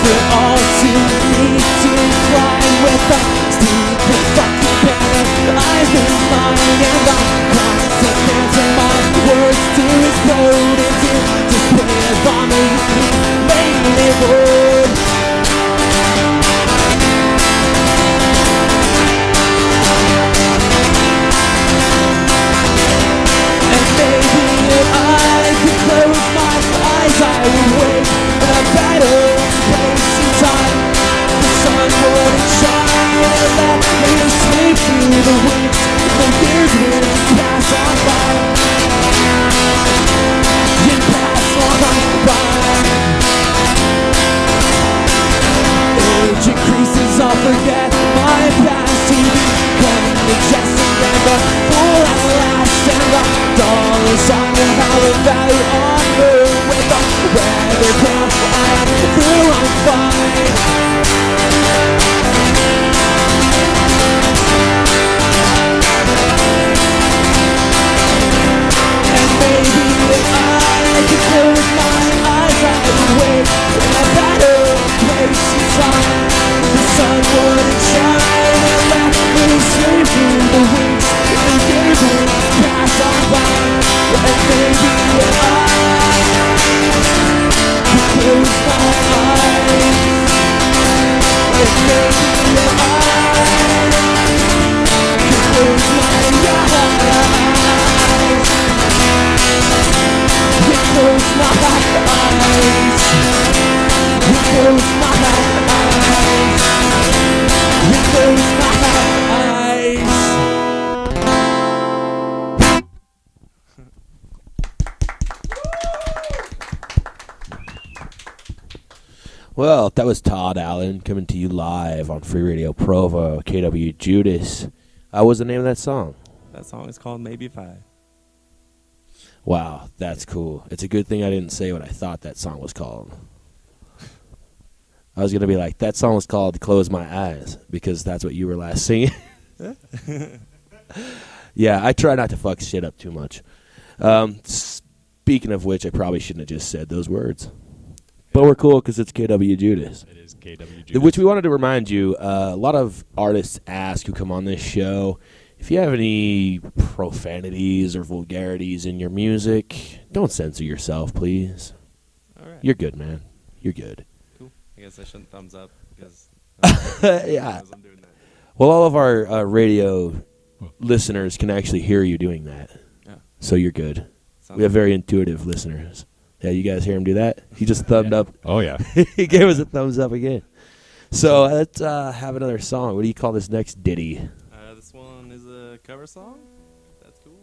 it all too me to fly with a stupid fucking banner. I've been mine and I'm consequencing my words to explode into display of vomit laying it wood. And maybe if I could close my eyes I would wake in a better place in time. The sun wouldn't shine and let me sleep through the weeks. The years would pass on by. You pass on by. Age increases, I'll forget my past to become majestic and the fool at last. And the dollars on the dollar value on her with the weather crown. I feel I'm fine. And maybe if I could close my eyes I would wake in a better place in time. The sun wouldn't shine and let me sleep through the weeks. The years would pass on by. And maybe if I could close my eyes. And maybe if I could close my eyes. You close my eyes. You close my eyes. You close my eyes. Well, that was Todd-Allen coming to you live on Free Radio Provo, KWJUDAS. What was the name of that song? That song is called Maybe If I. Wow, that's cool. It's a good thing I didn't say what I thought that song was called. I was going to be like, that song was called Close My Eyes, because that's what you were last singing. Yeah, I try not to fuck shit up too much. Speaking of which, I probably shouldn't have just said those words. But we're cool because it's KWJUDAS. It is KWJUDAS. Which we wanted to remind you, a lot of artists ask who come on this show, if you have any profanities or vulgarities in your music, don't censor yourself, please. All right. You're good, man. You're good. Cool. I guess I shouldn't thumbs up because yeah. I'm doing that. Well, all of our radio listeners can actually hear you doing that. Yeah. So you're good. Sounds We have very intuitive listeners. Yeah, you guys hear him do that? He just thumbed up. Oh, yeah. He gave us a thumbs up again. So let's have another song. What do you call this next ditty? This one is a cover song. That's cool.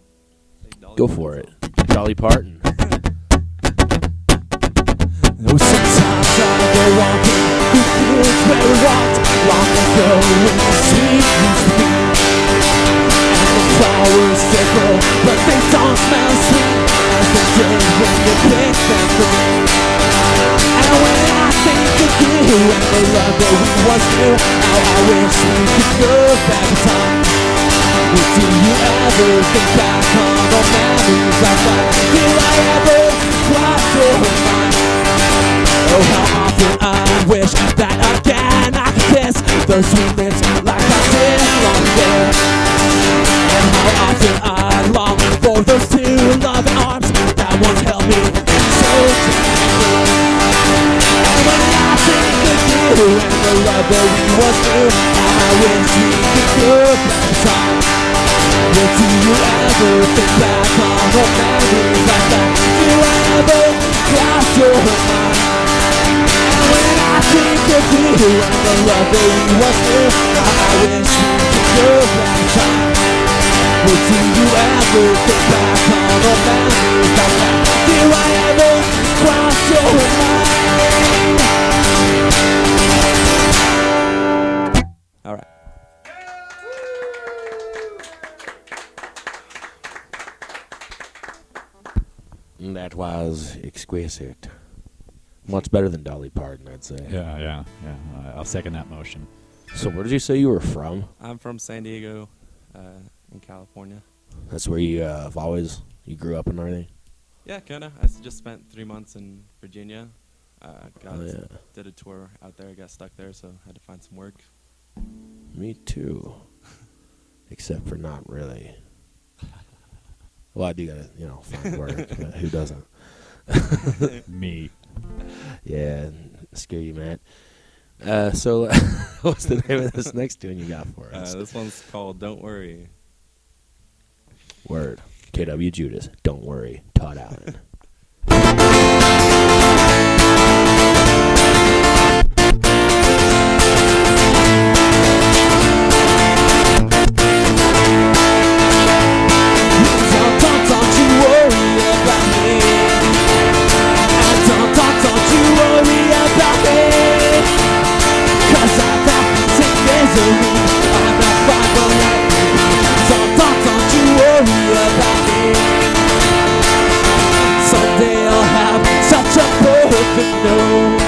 Go for it. Dolly Parton. Oh, sometimes I go walking through fields where we walked long ago when the sweet used to be. And the flowers still grow, but they don't smell sweet as they did when you picked them for me. And when I think of you and the love that we once knew, how I wish we could go back in time. But do you ever think back on the memories like that? Do I ever cross your mind? Oh, how often I wish that again I could kiss those sweet lips like I did long ago. And how often I long for those two loving arms that once held me so tenderly. And when I think of you and the love that we once knew, I wish we could go back in time. But do you ever think back on the memories like that? Do I ever cross your mind? I think of you and the love that we once knew. I wish we could go back in time. But do you ever think back on the memories like that? Do I ever cross your mind? All right. That was exquisite. Much better than Dolly Parton, I'd say. Yeah. I'll second that motion. So where did you say you were from? I'm from San Diego, in California. That's where you have always, you grew up and everything? Yeah, kind of. I just spent 3 months in Virginia. Did a tour out there, got stuck there, so had to find some work. Me too. Except for not really. Well, I do gotta, find work. But who doesn't? Me. Yeah, scare you, Matt. So, what's the name of this next tune you got for us? This one's called "Don't Worry." Word. KWJUDAS. Don't worry. Todd-Allen. Don't you worry about me. Don't you worry about me. 'Cause I'm not in misery. I'm not fine, but let me be. Don't you worry about me. Someday I'll have such a perfect note,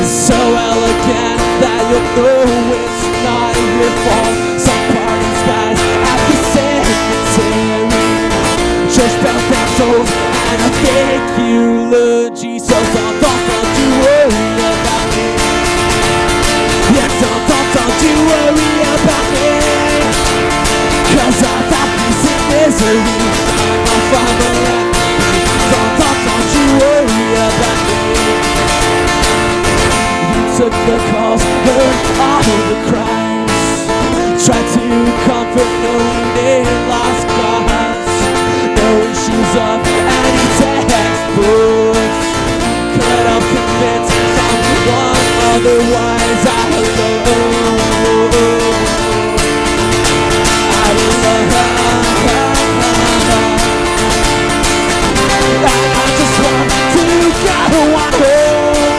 so elegant that you'll know it's not your fault. Some parties guys at the cemetery, just about that soul and a fake eulogy. So don't you worry about me. Yeah, don't you worry about me. 'Cause I thought this in misery. I'm not fine, but let me be. Don't you worry about me. You took the calls, heard all the cries, tried to comfort knowing they lost cause. No issues of any textbooks could have convinced someone otherwise. I just want to go on home,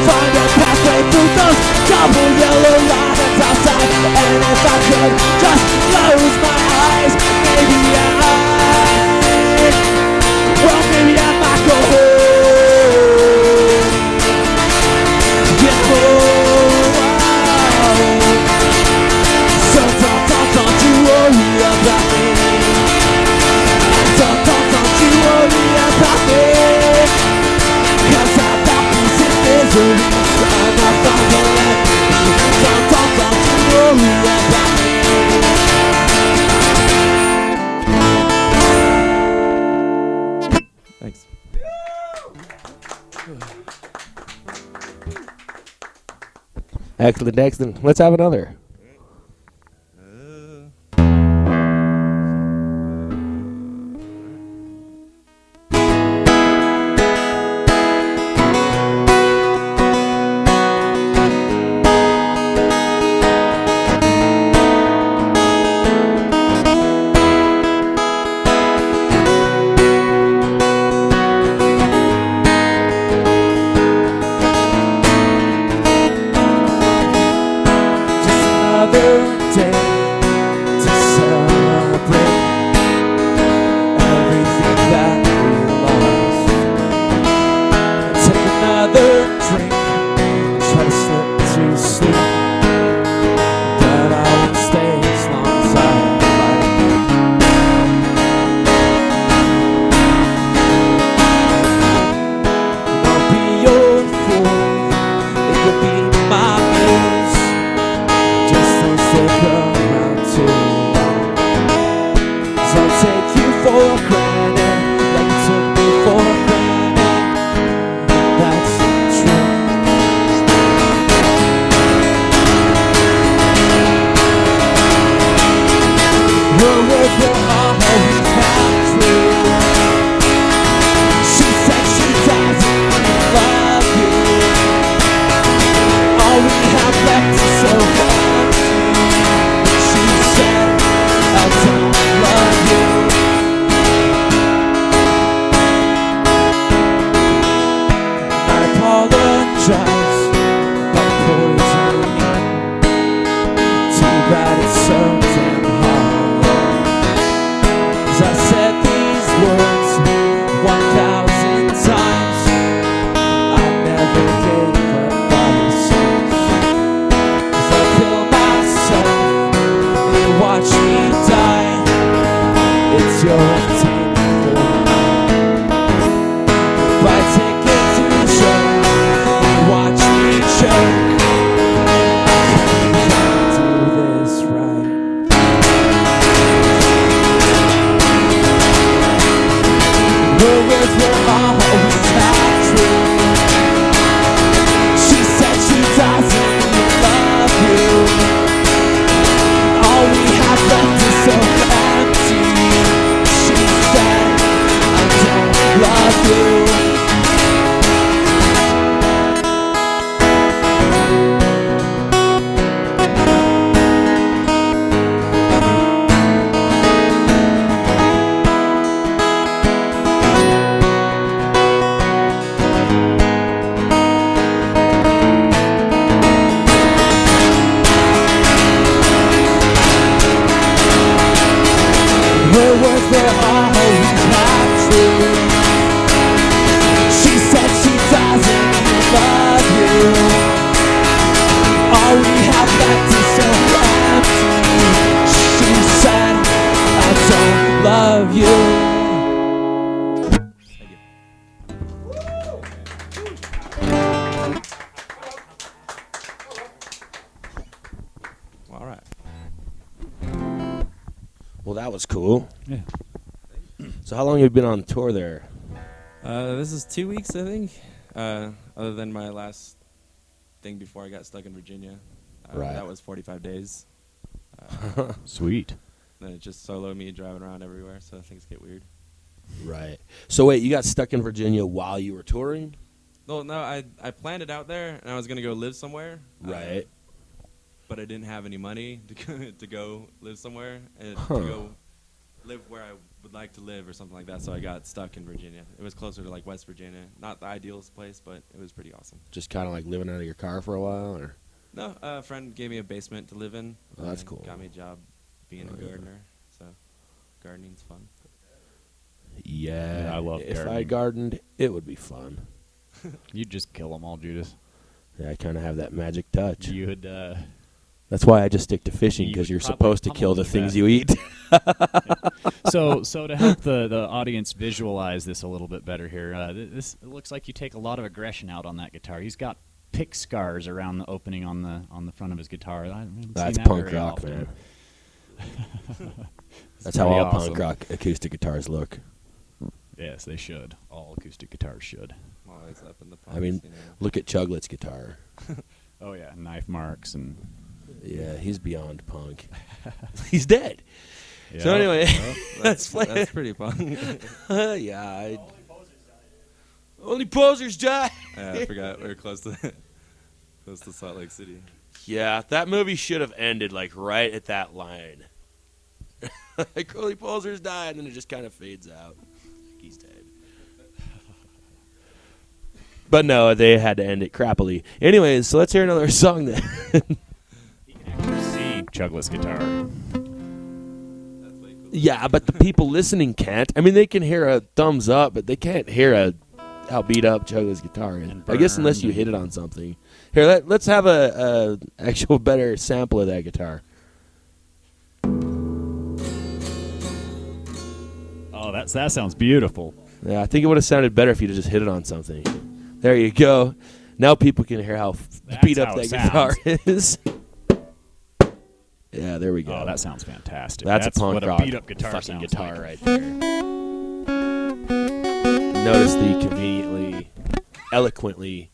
find a pathway through those double yellow lines outside. And if I could just close my eyes, maybe I might go home. Yeah, so don't you worry about me. Don't you worry about me. 'Cause I thought peace in misery. I'm not fine, but let me be. Don't you worry about me. Thanks. Excellent. Let's have another. that was cool. Yeah. So how long have you been on tour there? This is 2 weeks, I think. Other than my last thing before I got stuck in Virginia. Right. That was 45 days. Sweet. Then it just soloed me driving around everywhere, so things get weird. Right. So wait, you got stuck in Virginia while you were touring? No, I planned it out there, and I was going to go live somewhere. Right. But I didn't have any money to go live somewhere and to go live where I would like to live or something like that, so I got stuck in Virginia. It was closer to, like, West Virginia. Not the idealist place, but it was pretty awesome. Just kind of like living out of your car for a while, or? No, a friend gave me a basement to live in. Oh, that's cool. Got me a job being a gardener, so gardening's fun. Yeah. Yeah, I love If I gardening. gardened, it would be fun. You'd just kill them all, Judas. Yeah, I kind of have that magic touch. You would. That's why I just stick to fishing, You because would you're probably supposed to pummel kill the me things back. you eat. So to help the audience visualize this a little bit better here, this it looks like you take a lot of aggression out on that guitar. He's got pick scars around the opening on the front of his guitar. I haven't seen That's that punk very rock, often. man. It's That's how pretty all awesome. punk rock acoustic guitars look. Yes, they should. All acoustic guitars should. I'm always up in the I mean, punks, you know. look at Chuglet's guitar. Oh yeah, knife marks and. Yeah, he's beyond punk. He's dead. Yeah. So anyway, That's pretty fun. yeah. Only posers die. Yeah, I forgot we were close to Salt Lake City. Yeah, that movie should have ended like right at that line. Like only posers die, and then it just kind of fades out. He's dead. But no, they had to end it crappily. Anyways, so let's hear another song then. You can actually see Chuglet's guitar. That's way cool. Yeah, but the people listening can't. I mean, they can hear a thumbs up, but they can't hear how beat up Chuglet's guitar is. And I guess unless burned you and- hit it on something. Here, let's have a actual better sample of that guitar. Oh, that sounds beautiful. Yeah, I think it would have sounded better if you just hit it on something. There you go. Now people can hear how That's beat up how that it guitar is. Yeah, there we go. Oh, that sounds fantastic. That's a punk what rock a beat up guitar fucking sounds guitar like. right there. Notice the conveniently, eloquently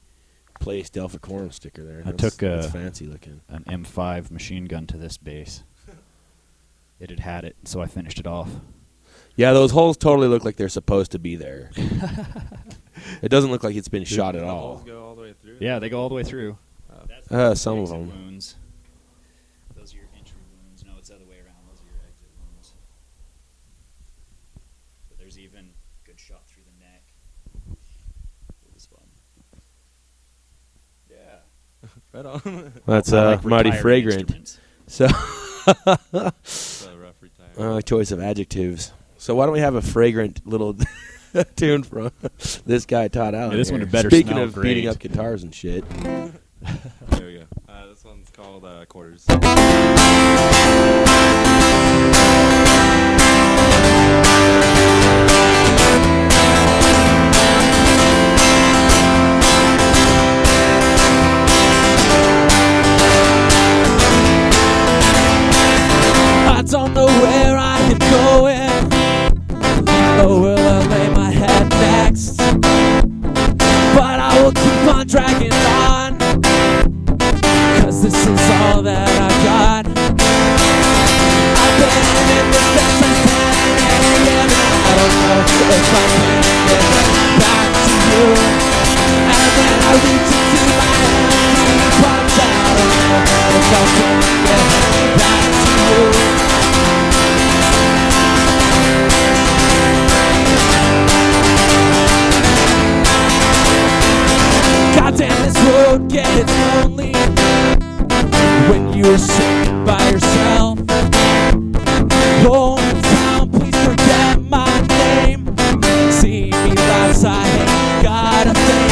placed Delphic Quorum sticker there. I That's- took that's fancy looking. An M5 machine gun to this bass. It had it, so I finished it off. Yeah, those holes totally look like they're supposed to be there. It doesn't look like it's been shot at The all. holes go all the way through. Yeah, they go all the way through. Some of Exit them. wounds. Those are your entry wounds. No, it's the other way around. Those are your exit wounds. But there's even good shot through the neck. It was fun. Yeah. Right on. That's I like mighty retiring fragrant. instruments. So, It's a rough retire. choice of adjectives. So why don't we have a fragrant little tune from this guy Todd-Allen? Yeah, this one here. had better Speaking smell of beating great. up guitars and shit. There we go. This one's called Quarters. I don't know where I am going, nor will I lay my head next. But I will keep on dragging on, 'cause this is all that I've got. I've been in this business for many years now. I don't know if I can get back to you. And then I reach into my empty pockets. I don't know if I can get back to you. Goddamn, this road gets lonely when you're sitting by yourself. Hometown, please forget my name. See me lives, I ain't got a thing.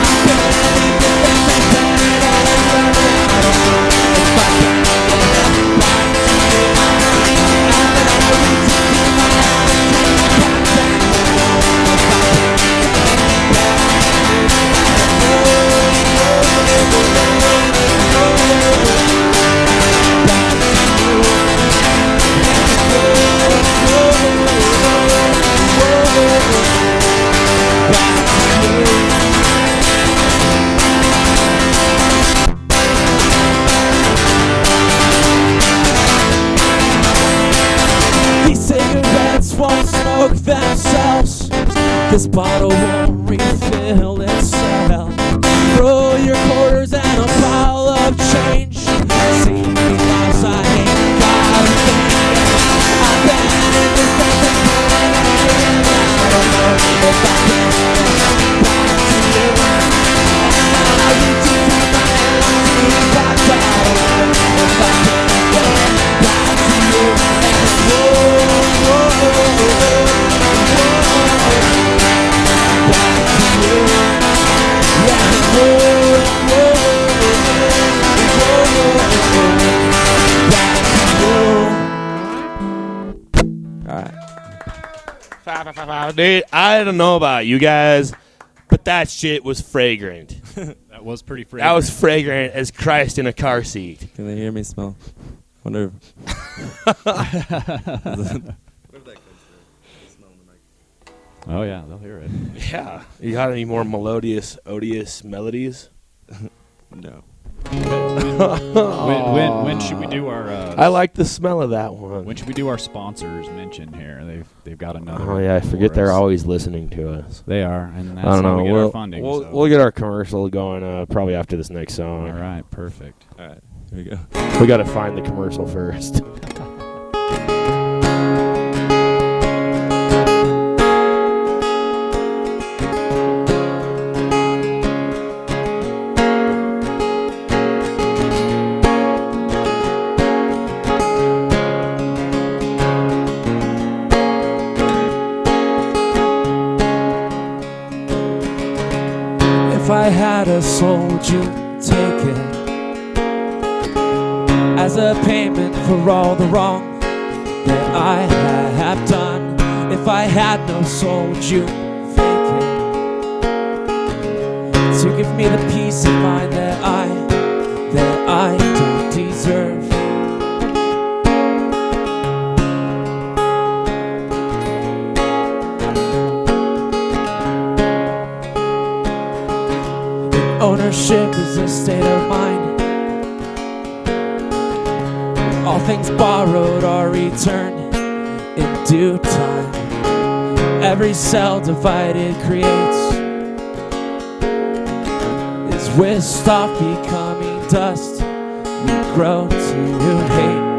I've been in the business and it always runs out. I don't know if I can get back to you. And then I reach into my empty pockets. I don't know if I can get back to you. This bottle won't refill itself. Throw your quarters and a pile of change. See me lost, I ain't got a thing. I've been in this business for I don't know if I can get back to you. And now I reach into my empty box. I don't know if I can get back to you. And back to you. Yeah, Dude, I don't know about you guys, but that shit was fragrant. That was pretty fragrant. That was fragrant as Christ in a car seat. Can they hear me smell? Wonder if... Oh, yeah, they'll hear it. Yeah. You got any more melodious, odious melodies? No. When should we do our... I like the smell of that one. When should we do our sponsors mention here? They've got another. Oh, yeah, I forget for they're us. always listening to us. They are, and that's I don't how know. we get our funding. We'll, so. we'll get our commercial going probably after this next song. All right, perfect. All right, here we go. We got to find the commercial first. If I had a soul, would you take it as a payment for all the wrong that I have done? If I had no soul, would you fake it to give me the peace of mind that I don't deserve? Ownership is a state of mind. All things borrowed are returned in due time. Every cell divided creates is whisked off, becoming dust. We grow to hate.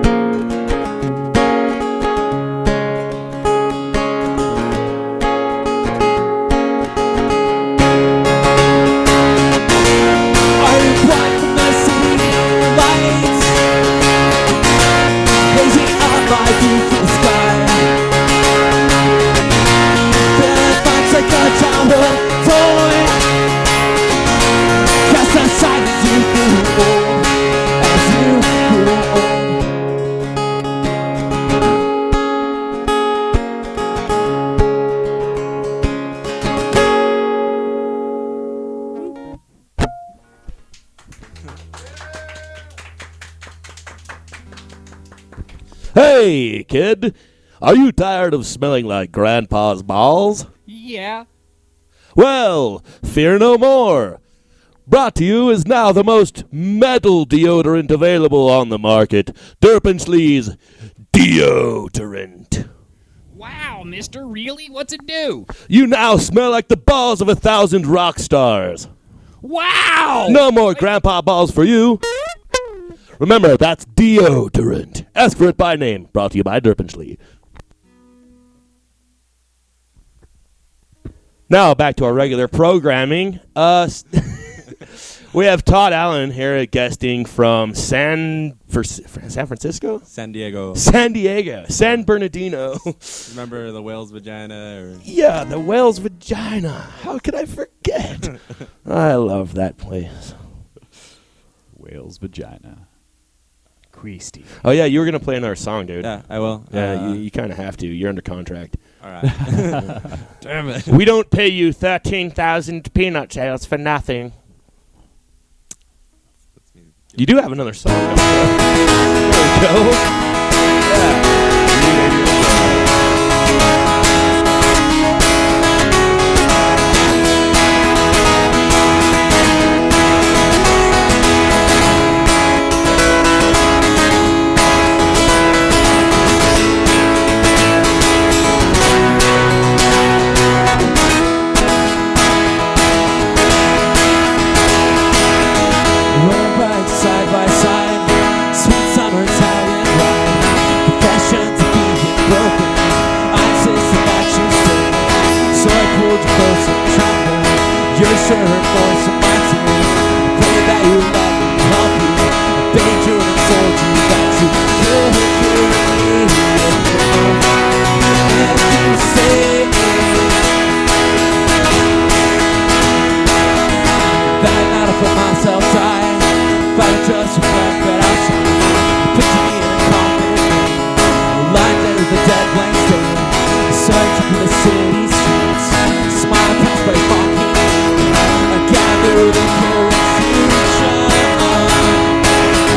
Hey, kid, are you tired of smelling like Grandpa's balls? Yeah. Well, fear no more. Brought to you is now the most metal deodorant available on the market, Derpenslee's Deodorant. Wow, mister, really? What's it do? You now smell like the balls of 1,000 rock stars. Wow! No more grandpa balls for you. Remember, that's deodorant. Ask for it by name. Brought to you by Derpenslee. Now, back to our regular programming. We have Todd-Allen here guesting from San Francisco? San Diego. San Diego. San Bernardino. Remember the whale's vagina? Or Yeah, the whale's vagina. How could I forget? I love that place. Whale's vagina. Queasty. Oh, yeah, you were going to play another song, dude. Yeah, I will. Yeah, you kind of have to. You're under contract. All right. Damn it. We don't pay you 13,000 peanut shells for nothing. You do have another song. Don't you? There we go. Yeah. Your shirt voice reminds me. Pray that you love me, help you. Danger and told you that you could hear me. And you say that night I felt myself dying. But I just reflect that outside. Picture me in a coffin, lying dead with a dead blank stare. Searching for the city streets, smile past by mocking. I gather the courage to shine on.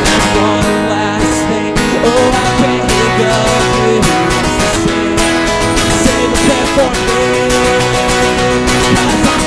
And one last thing, oh I beg of you to say the prayer for me. 'Cause I'm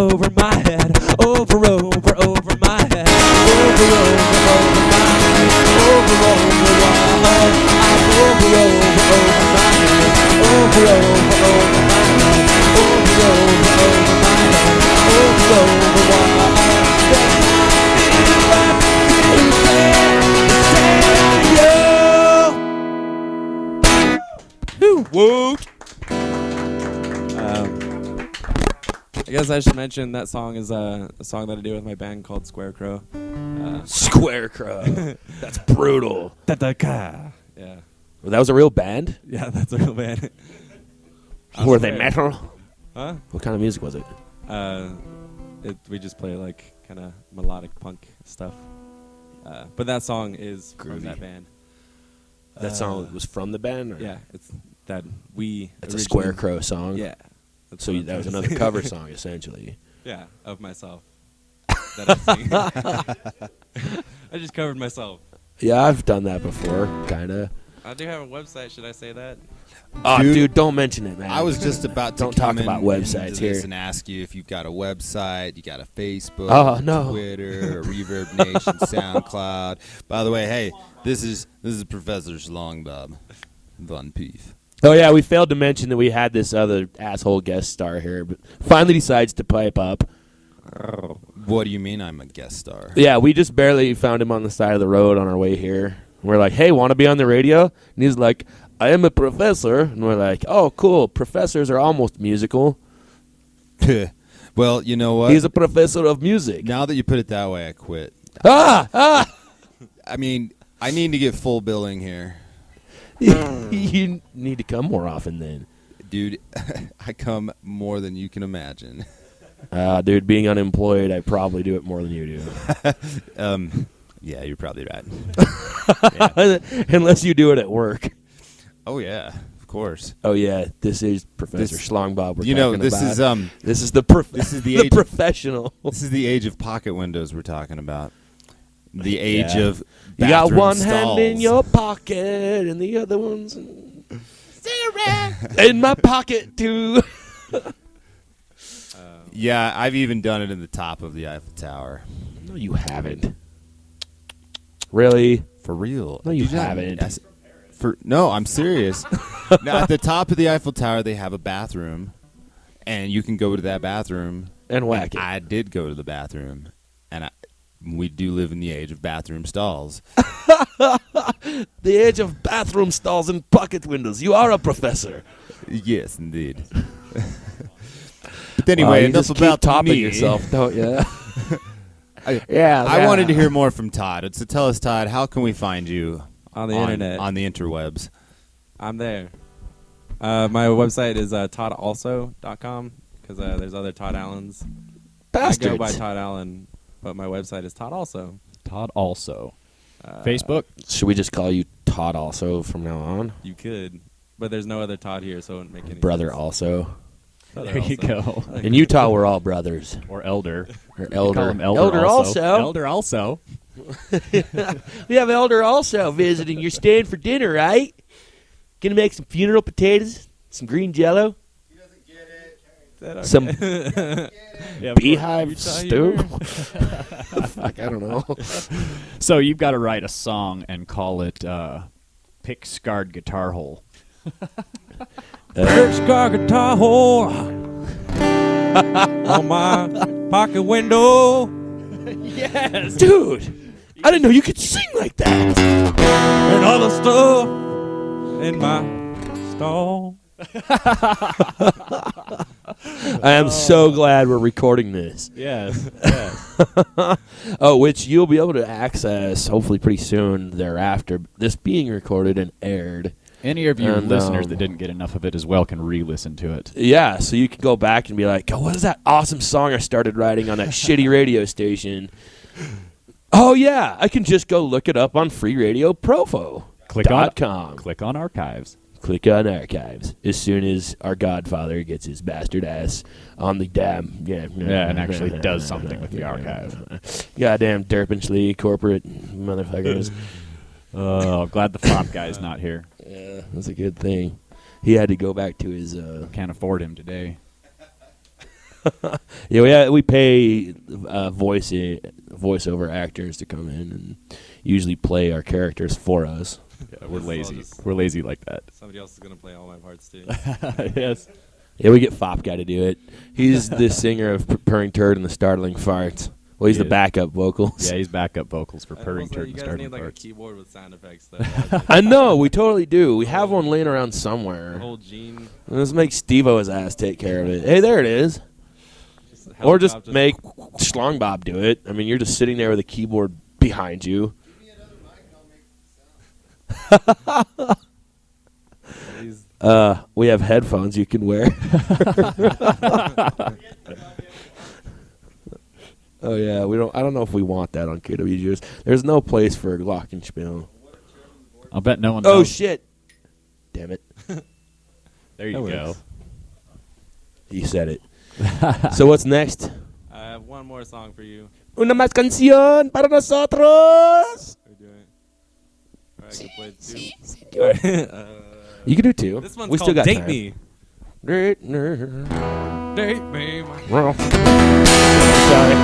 over my head, over over my head, over my head, over my head, over my head, over my head, over Whoa. I guess I should mention that song is a song that I do with my band called Squarecrow. Squarecrow. That's brutal. Yeah. Well, that was a real band? Yeah, that's a real band. Were they metal? Huh? What kind of music was it? We just play like kind of melodic punk stuff. But that song is from that band. That song was from the band? Or? Yeah, it's that we. It's a Squarecrow song? Yeah. So that was another cover song, essentially. Yeah, of myself. That I sing. I just covered myself. Yeah, I've done that before, kind of. I do have a website. Should I say that? Oh, dude, don't mention it, man. I was just about to don't talk come about in websites into here this and ask you if you've got a website, you got a Facebook, Oh, no. Twitter, a Reverb Nation, SoundCloud. By the way, hey, this is Professor Schlongbob Von Peef. Oh, yeah, we failed to mention that we had this other asshole guest star here, but finally decides to pipe up. What do you mean I'm a guest star? Yeah, we just barely found him on the side of the road on our way here. We're like, hey, want to be on the radio? And he's like, I am a professor. And we're like, oh, cool. Professors are almost musical. Well, you know what? He's a professor of music. Now that you put it that way, I quit. Ah! I mean, I need to get full billing here. You need to come more often then. Dude, I come more than you can imagine. Dude, being unemployed, I probably do it more than you do. Yeah, you're probably right. Yeah. Unless you do it at work. Oh, yeah, of course. Oh, yeah, this is Professor Schlongbob we're you know, talking this about. is This is the age professional. This is the age of pocket windows we're talking about. The age of you got bathroom one stalls. hand in your pocket and the other one's in my pocket too. Yeah, I've even done it in the top of the Eiffel Tower. No, you haven't. Really? For real? No, you Did haven't. No, I'm serious. Now, at the top of the Eiffel Tower, they have a bathroom, and you can go to that bathroom And whack it. I did go to the bathroom, and we do live in the age of bathroom stalls. The age of bathroom stalls and pocket windows. You are a professor. Yes, indeed. But anyway, you enough just about keep topping me. yourself, don't you? I wanted to hear more from Todd. So tell us, Todd, how can we find you On the internet. On the interwebs. I'm there. My website is toddalso.com because there's other Todd-Allens. Bastards. I go by Todd-Allen, but my website is Todd Also. Todd also. Facebook. Should we just call you Todd also from now on? You could, but there's no other Todd here, so it wouldn't make any Brother sense. also. Brother There you Also. go. In Utah, we're all brothers. Or elder. Or Call elder. him elder also. Elder also. We have Elder also visiting. You're staying for dinner, right? Gonna make some funeral potatoes, some green jello, some Yeah, beehive Utah stew. humor. Fuck, I don't know. So you've got to write a song and call it Pick Scarred Guitar Hole. Scar guitar hole on my pocket window. Yes. Dude, I didn't know you could sing like that. And other stuff in my stall. I am so glad we're recording this. Yes. Oh, which you'll be able to access hopefully pretty soon thereafter. This being recorded and aired. Any of you And, listeners that didn't get enough of it as well can re-listen to it. Yeah, so you can go back and be like, oh, what is that awesome song I started writing on that shitty radio station? Oh, yeah, I can just go look it up on freeradioprovo.com. Click on archives. Click on archives as soon as our godfather gets his bastard ass on the damn and actually does something with the archive. Goddamn Derpinsley corporate motherfuckers. Oh, I'm glad the FOP guy's not here. Yeah, that's a good thing. He had to go back to his. Can't afford him today. Yeah, we pay voiceover actors to come in and usually play our characters for us. Yeah, we're So lazy. just- We're lazy like that. Somebody else is going to play all my parts, too. Yes. Yeah, we get Fop Guy to do it. He's the singer of Purring Turd and the Startling Farts. Well, he's He the is. backup vocals. Yeah, he's backup vocals for Purring Also, Turd you and guys Starting need like a Farts. keyboard with sound effects, though. I know, we totally do. We have one laying around somewhere. Old Gene. Let's make Steve-O's ass take care of it. Hey, there it is. Just Or just helicopter. make Schlong Bob do it. I mean, you're just sitting there with a keyboard behind you. He's- We have headphones you can wear. Oh yeah, we don't. I don't know if we want that on KWJUDAS. There's no place for glockenspiel. I'll bet no one Oh knows. shit! Damn it! There you That go. works. You said it. So what's next? I have one more song for you. Una más canción para nosotros. We're doing it. All right, I can play two. All right. You can do two. This one's we called still got Date time. Me. Date Me. Sorry.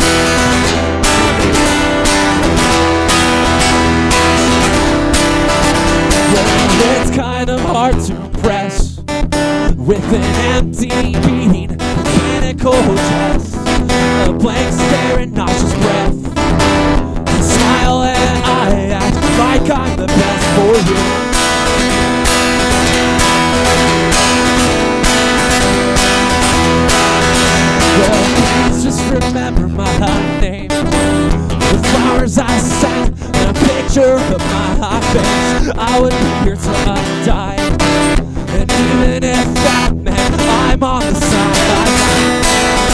It's kind of hard to impress with an empty, beating, mechanical chest, a blank stare and nauseous breath. You smile and I act like I'm the best for you. Well, please just remember my name, the flowers I sang, and a picture of my face. I would be here till I die, and even if that meant I'm on the sideline.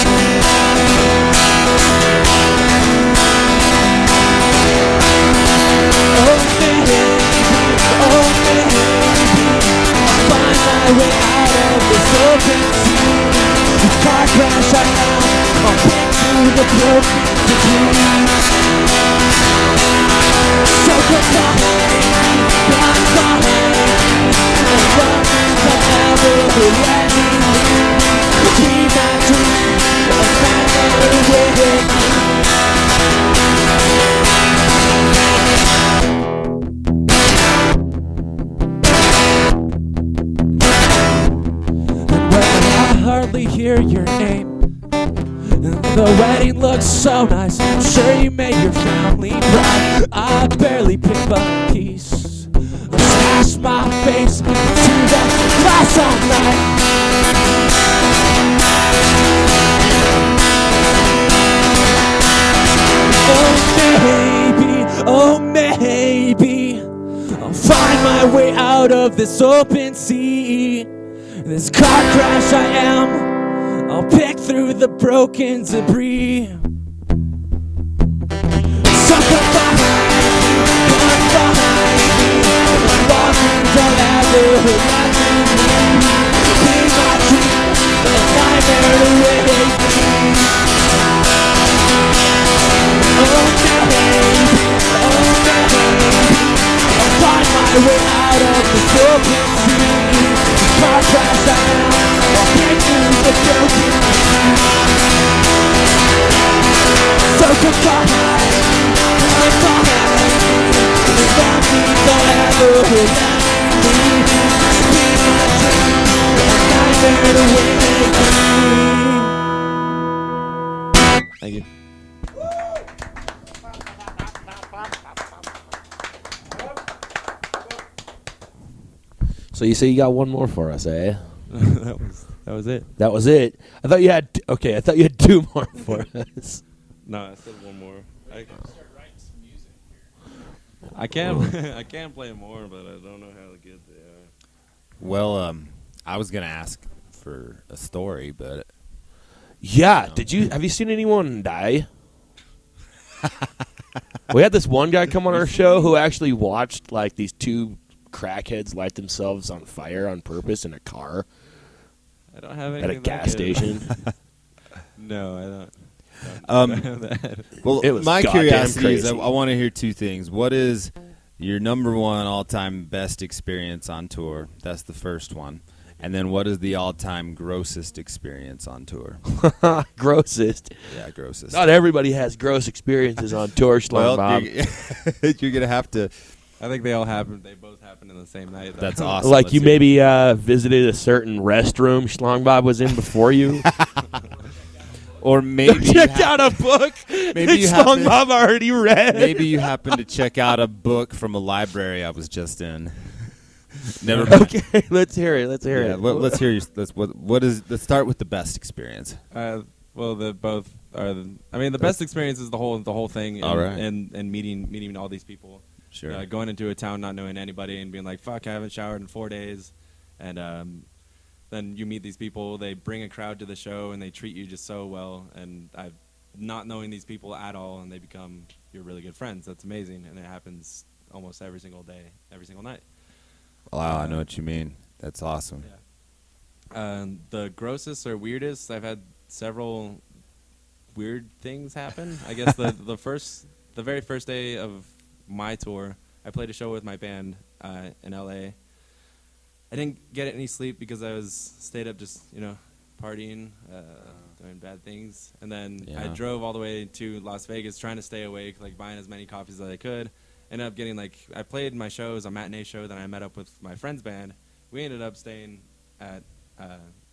Oh maybe, I'll find my way out of this open sea. This car crash I found, I'll get to the broken degree. So goodbye, as long as I ever let me be my dream, I'll find my way with I hardly hear your name. The wedding looks so nice. I'm sure you made your family proud. I barely picked up keys. Smash my face into the glass all night. Oh maybe, I'll find my way out out of this open sea. This car crash I am, I'll pick through the broken debris. Something behind me, one behind me. Longings I'll ever let me be my dream, a nightmare to wake me. I'll find my way out of this open sea. Car crash I am, I'll break through the broken glass. So goodbye, I'm behind me. The longings I'll ever let me be my dream, a nightmare to wake me. Thank you. So you say you got one more for us, eh? that was it. That was it. I thought you had. Okay, I thought you had two more for us. No, I said one more. I can't I can't play more, but I don't know how good they are. Well, I was gonna ask for a story, but Yeah. Have you seen anyone die? We had this one guy come on our show who actually watched like these two crackheads light themselves on fire on purpose in a car I don't have at anything a gas station. No, I don't. well, It was my goddamn curiosity is I crazy. want to hear two things. What is your number one all-time best experience on tour? That's the first one. And then what is the all-time grossest experience on tour? Grossest. Yeah, grossest. Not everybody has gross experiences on tour, Schlong Bob. You're gonna have to. I think they all happened. They both happened in the same night. though. That's awesome. Like Let's you hear it. maybe visited a certain restroom Schlong Bob was in before you. Or maybe you Checked hap- out a book Maybe that you Schlong happen- Bob already read. Maybe you happened to check out a book from a library I was just in. Never mind. Okay, let's hear it. Let's hear Yeah, it. let's hear you. Let's start with the best experience. Well, the both are. The best experience is the whole thing. And, All right. and meeting all these people. Sure. Going into a town not knowing anybody and being like, "Fuck, I haven't showered in 4 days," and then you meet these people. They bring a crowd to the show and they treat you just so well. And I've not knowing these people at all, and they become your really good friends. That's amazing, and it happens almost every single day, every single night. Wow, I know what you mean. That's awesome. The grossest or weirdest, I've had several weird things happen. I guess the very first day of my tour, I played a show with my band in LA. I didn't get any sleep because I stayed up just partying, doing bad things, and then I drove all the way to Las Vegas trying to stay awake, like buying as many coffees as I could. Ended up getting I played my show as a matinee show. Then I met up with my friend's band. We ended up staying at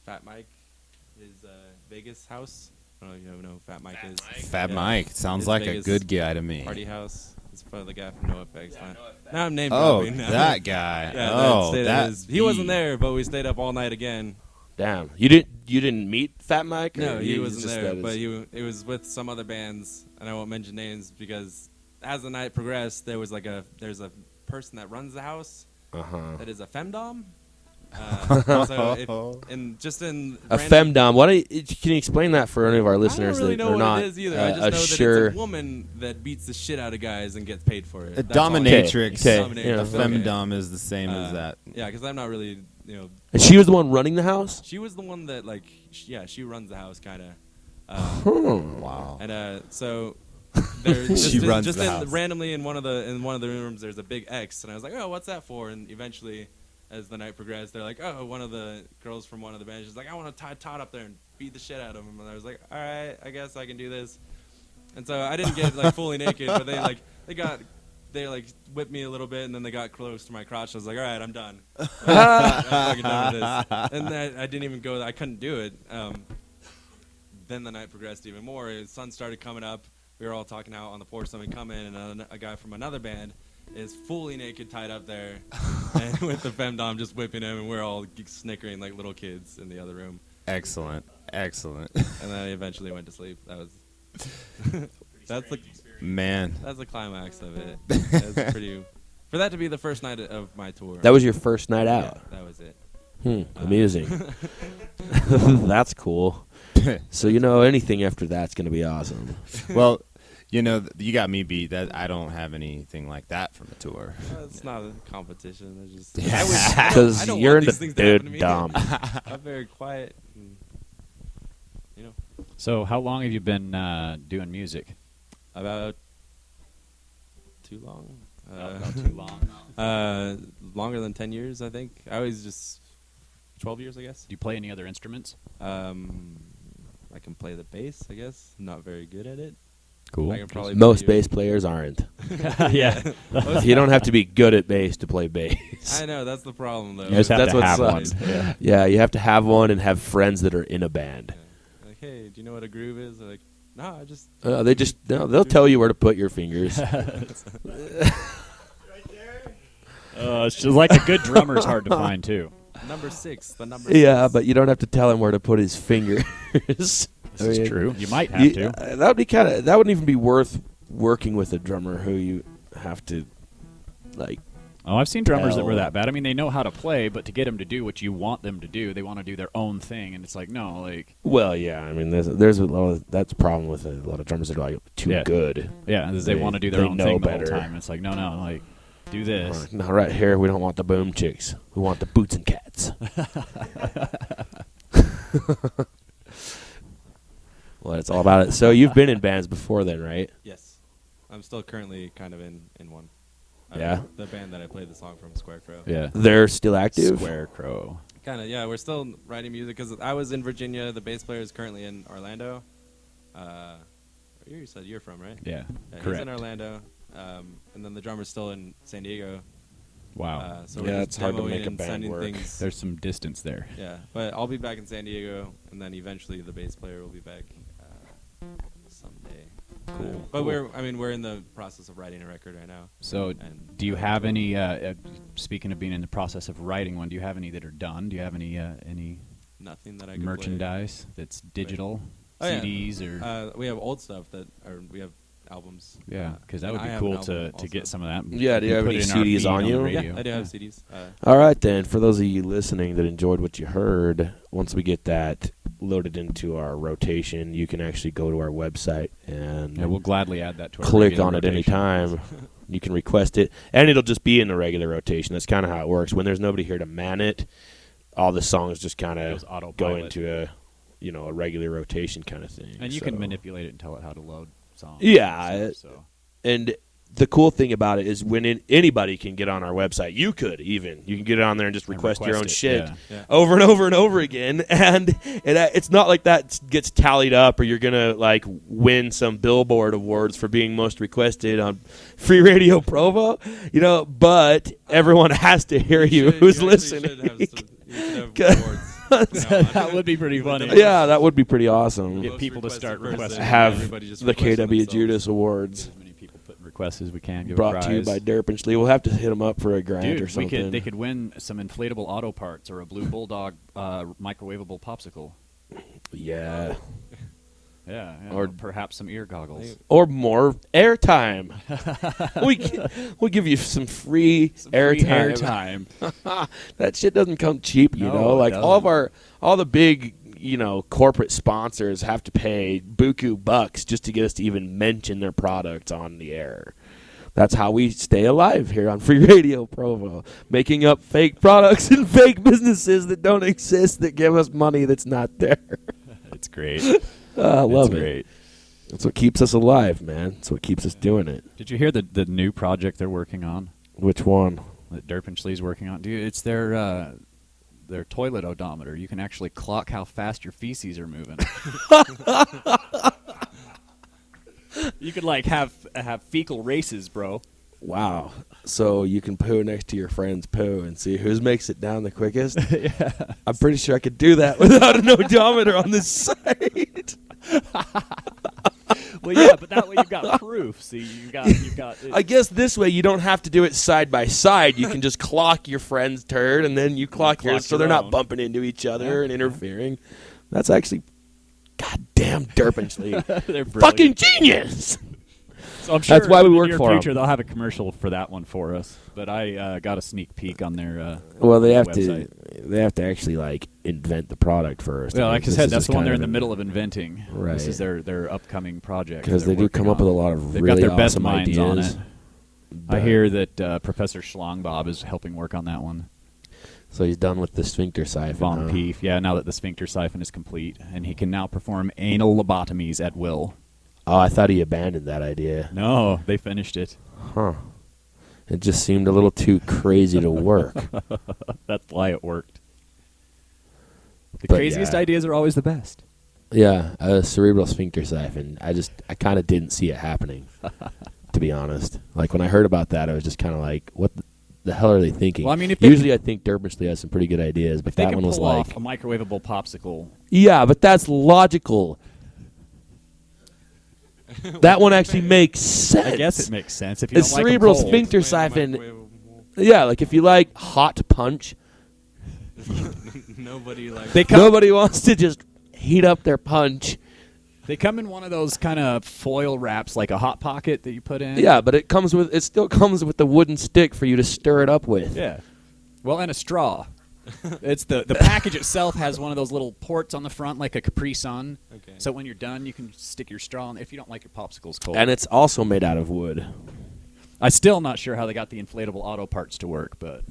Fat Mike, his Vegas house. I don't know if you know who Fat Mike is. Fat Yeah. Mike sounds His like a Vegas good guy to me. Party house. It's probably the guy from NoFX. Now I'm name Oh, dropping. that guy. Yeah, oh, stayed at that. his- he wasn't there, but we stayed up all night again. Damn, you didn't meet Fat Mike? No, Or he you wasn't just there, that but is- it was with some other bands, and I won't mention names because as the night progressed, there's a person that runs the house that is a femdom. A femdom. Can you explain that for any of our listeners I don't really that know are what not it is either. I just know that sure? it's a woman that beats the shit out of guys and gets paid for it. A That's all I know. dominatrix. Okay. Dominatrix, Yeah. A okay. femdom is the same as that. Yeah, because I'm not really, And she was the one running the house. She was the one that she runs the house kind of. Wow. And so there's She runs the house. randomly in one of the rooms there's a big X, and I was like, oh, what's that for? And eventually, as the night progressed, they're like, oh, one of the girls from one of the bands is like, I want to tie Todd up there and beat the shit out of him. And I was like, all right, I guess I can do this. And so I didn't get fully naked, but they whipped me a little bit, and then they got close to my crotch. I was like, all right, I'm done. I'm fucking done with this. And then I didn't even go. I couldn't do it. Then the night progressed even more. The sun started coming up. We were all talking out on the porch. Somebody come in, and a guy from another band is fully naked, tied up there, and with the femdom just whipping him, and we're all snickering like little kids in the other room. Excellent. Excellent. And then I eventually went to sleep. That was that's the Man. climax of it. It's pretty For that to be the first night of my tour. That was your first night out. Yeah, that was it. Amusing. That's cool. So anything after that's going to be awesome. Well, you got me beat. That I don't have anything like that from a tour. It's not a competition. It's just Because you're into into dude dumb. I'm very quiet. And, So how long have you been doing music? about too long. Not too long. Longer than 10 years, I think. I was just 12 years, I guess. Do you play any other instruments? I can play the bass, I guess. I'm not very good at it. Cool. I can probably Most play bass players aren't. Yeah. You don't have to be good at bass to play bass. I know, that's the problem, though. You just have That's to what have sucks. one. Yeah. Yeah, you have to have one and have friends that are in a band. Yeah. Like, hey, do you know what a groove is? They're like, no, I just... They'll tell you where to put your fingers. It's just like a good drummer's hard to find too. Number 6, the number Yeah, 6. but you don't have to tell him where to put his fingers. This is true. You might have to. That would be that wouldn't even be worth working with a drummer who you have to like. Oh, I've seen drummers that Hell. were that bad. I mean, they know how to play, but to get them to do what you want them to do, they want to do their own thing, and it's like, no, like... Well, yeah, I mean, there's a lot of, that's a problem with a lot of drummers that are like too Yeah. good. Yeah, they want to do their they own know thing the better. whole time. It's like, no, like, do this. No, right here, we don't want the boom chicks. We want the boots and cats. Well, that's all about it. So you've been in bands before then, right? Yes. I'm still currently kind of in one. Yeah? The band that I played the song from, Scarecrow. Yeah. They're still active? Scarecrow. Kind of, yeah. We're still writing music because I was in Virginia. The bass player is currently in Orlando. You said you're from, right? Yeah, Yeah, correct. he's in Orlando. And then the drummer's still in San Diego. Wow. So Yeah, we're it's just hard to demoing make a and band sending work. things. There's some distance there. Yeah, but I'll be back in San Diego, and then eventually the bass player will be back someday. Cool. But we're in the process of writing a record right now. So, And do you have any? Speaking of being in the process of writing one, do you have any that are done? Do you have any Nothing that I can merchandise that's digital, Oh, yeah. CDs or? we have old stuff we have albums. Yeah, because that would I be have cool an album to get also. some of that. Yeah, do you We have put any it in our CDs feed on the you? radio. Yeah, I do have CDs. All right, then. For those of you listening that enjoyed what you heard, once we get that loaded into our rotation, you can actually go to our website and Yeah, we'll gladly add that to our click regular on it rotation. anytime. You can request it, and it'll just be in the regular rotation. That's kind of how it works. When there's nobody here to man it, all the songs just kind Goes of autopilot. go into a regular rotation kind of thing. And you So- can manipulate it and tell it how to load songs. Yeah, and stuff, so. And the cool thing about it is when anybody can get on our website. You can get it on there and just And request your own it, shit Yeah. over and over and over again. And it's not like that gets tallied up or you're going to like win some Billboard awards for being most requested on Free Radio Provo, but everyone has to hear you who's listening. You should have awards. That would be pretty funny. Yeah, that would be pretty awesome. Get people to start requesting. Have Everybody just the requesting KWJUDAS themselves. Awards As many people putting requests as we can. Give brought a to you prize. by Derpinch Lee. We'll have to hit them up for a grant or Dude, something. they could win some inflatable auto parts or a Blue Bulldog microwavable popsicle. Yeah. Yeah, Or- or perhaps some ear goggles. Or more airtime. We'll give you some free airtime. That shit doesn't come cheap, you No, know. it Like doesn't. all the big, corporate sponsors have to pay buku bucks just to get us to even mention their products on the air. That's how we stay alive here on Free Radio Provo, making up fake products and fake businesses that don't exist that give us money that's not there. It's great. I love It's it. great. That's what keeps us alive, man. That's what keeps us doing it. Did you hear the new project they're working on? Which one? That Derpinchley's working on? Dude, it's their toilet odometer. You can actually clock how fast your feces are moving. You could have fecal races, bro. Wow. So you can poo next to your friend's poo and see whose makes it down the quickest? Yeah. I'm pretty sure I could do that without an odometer on this site. Well, yeah, but that way you've got proof. See, you've got. I guess this way you don't have to do it side by side. You can just clock your friend's turd and then you clock clock yours so your they're not own. bumping into each other Yeah. and interfering. That's actually goddamn Derpinchley. They're brilliant. Fucking genius. So I'm sure That's why we in the work near for 'em. future they'll have a commercial for that one for us. But I got a sneak peek on their Well, they have website. they have to actually like invent the product first. Well, mean, like I this said, is that's just the one kind they're of in the middle of inventing. Right. This is their upcoming project. because they're they do working come up on. with a lot of They've really got their best awesome minds ideas. on it. I but- hear that Professor Schlongbob is helping work on that one. So he's done with the sphincter siphon. Von huh? Peef, yeah, now that the sphincter siphon is complete, and he can now perform anal lobotomies at will. Oh, I thought he abandoned that idea. No, they finished it. Huh. It just seemed a little too crazy to work. That's why it worked. The But craziest yeah. ideas are always the best. Yeah, a cerebral sphincter siphon. I kind of didn't see it happening, to be honest. Like when I heard about that, I was just kind of like, what the hell are they thinking? Well, I mean, if they usually I think Derbyshire has some pretty good ideas, but If they that can one was pull like, off a microwavable popsicle, yeah, but that's logical. That one actually makes sense. I guess it makes sense. If you A don't like 'em cerebral cold. sphincter Explain the siphon. microwave- Yeah, like if you like hot punch, Nobody like. They come, nobody wants to just heat up their punch. they come in one of those kind of foil wraps, like a hot pocket that you put in. Yeah, but it still comes with the wooden stick for you to stir it up with. Yeah. Well, and a straw. It's the package itself has one of those little ports on the front, like a Capri Sun. Okay. So when you're done, you can stick your straw in if you don't like your popsicles cold. And it's also made out of wood. I'm still not sure how they got the inflatable auto parts to work, but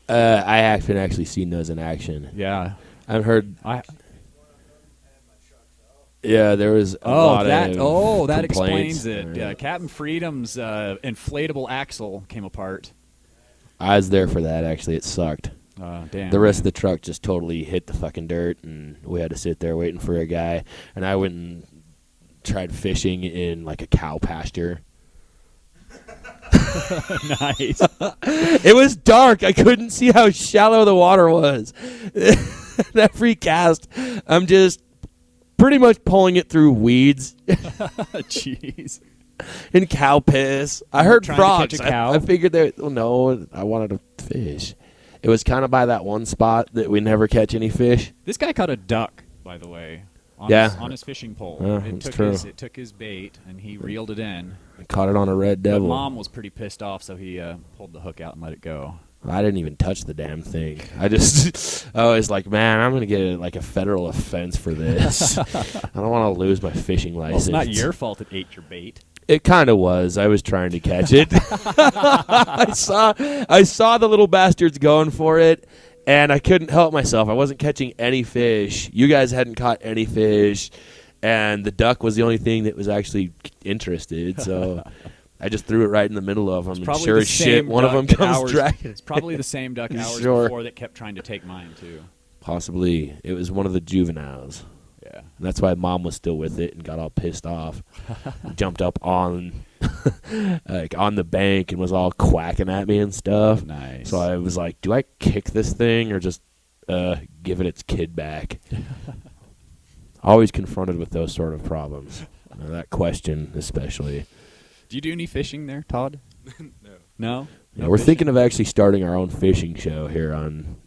I haven't actually seen those in action. yeah. I've heard. I Yeah, there was a lot of that complaints. explains it. Yeah. Yeah, Captain Freedom's inflatable axle came apart. I was there for that. Actually, it sucked. Damn. The rest of the truck just totally hit the fucking dirt, and we had to sit there waiting for a guy. And I went and tried fishing in like a cow pasture. Nice. It was dark. I couldn't see how shallow the water was. Every cast, I'm just pretty much pulling it through weeds Jeez. and cow piss. I heard Trying to frogs. catch a cow? I figured that. Well, no, I wanted to fish. It was kind of by that one spot that we never catch any fish. This guy caught a duck, by the way. On Yeah. his, on his fishing pole. That's true. It took his bait, and he reeled it in. I caught it on a red But devil. Mom was pretty pissed off, so he pulled the hook out and let it go. I didn't even touch the damn thing. I was like, man, I'm gonna get like a federal offense for this. I don't want to lose my fishing Well, license. it's not your fault it ate your bait. It kind of was. I was trying to catch it. I saw the little bastards going for it, and I couldn't help myself. I wasn't catching any fish. You guys hadn't caught any fish, and the duck was the only thing that was actually interested. So I just threw it right in the middle of them. And Probably sure the as shit, same one of them duck comes hours- dragging. It's probably the same duck hours Sure. before that kept trying to take mine, too. Possibly, it was one of the juveniles. Yeah. And that's why Mom was still with it and got all pissed off. Jumped up on like on the bank and was all quacking at me and stuff. Nice. So I was like, do I kick this thing or just give it its kid back? Always confronted with those sort of problems. That question especially. Do you do any fishing there, Todd? No. No? Yeah, we're thinking of actually starting our own fishing show here on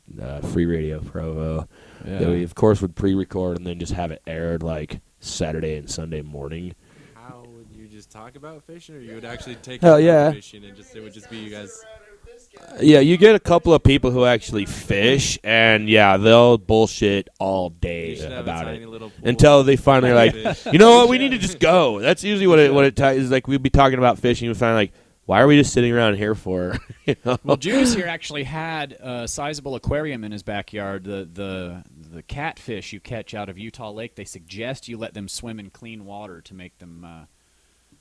Free Radio Provo. Yeah. That we, of course, would pre-record and then just have it aired like Saturday and Sunday morning. How would you just talk about fishing, or you would actually take Hell out yeah. fishing and it would just be you guys? Yeah, you get a couple of people who actually fish, and yeah, they'll bullshit all You day should have about a it tiny little pool. until they finally are like, Fish. you know what, we need to just go. That's usually what it is. Like we'd be talking about fishing, and finally like, why are we just sitting around here for? You know? Well, Judas here actually had a sizable aquarium in his backyard. The catfish you catch out of Utah Lake, they suggest you let them swim in clean water to make them.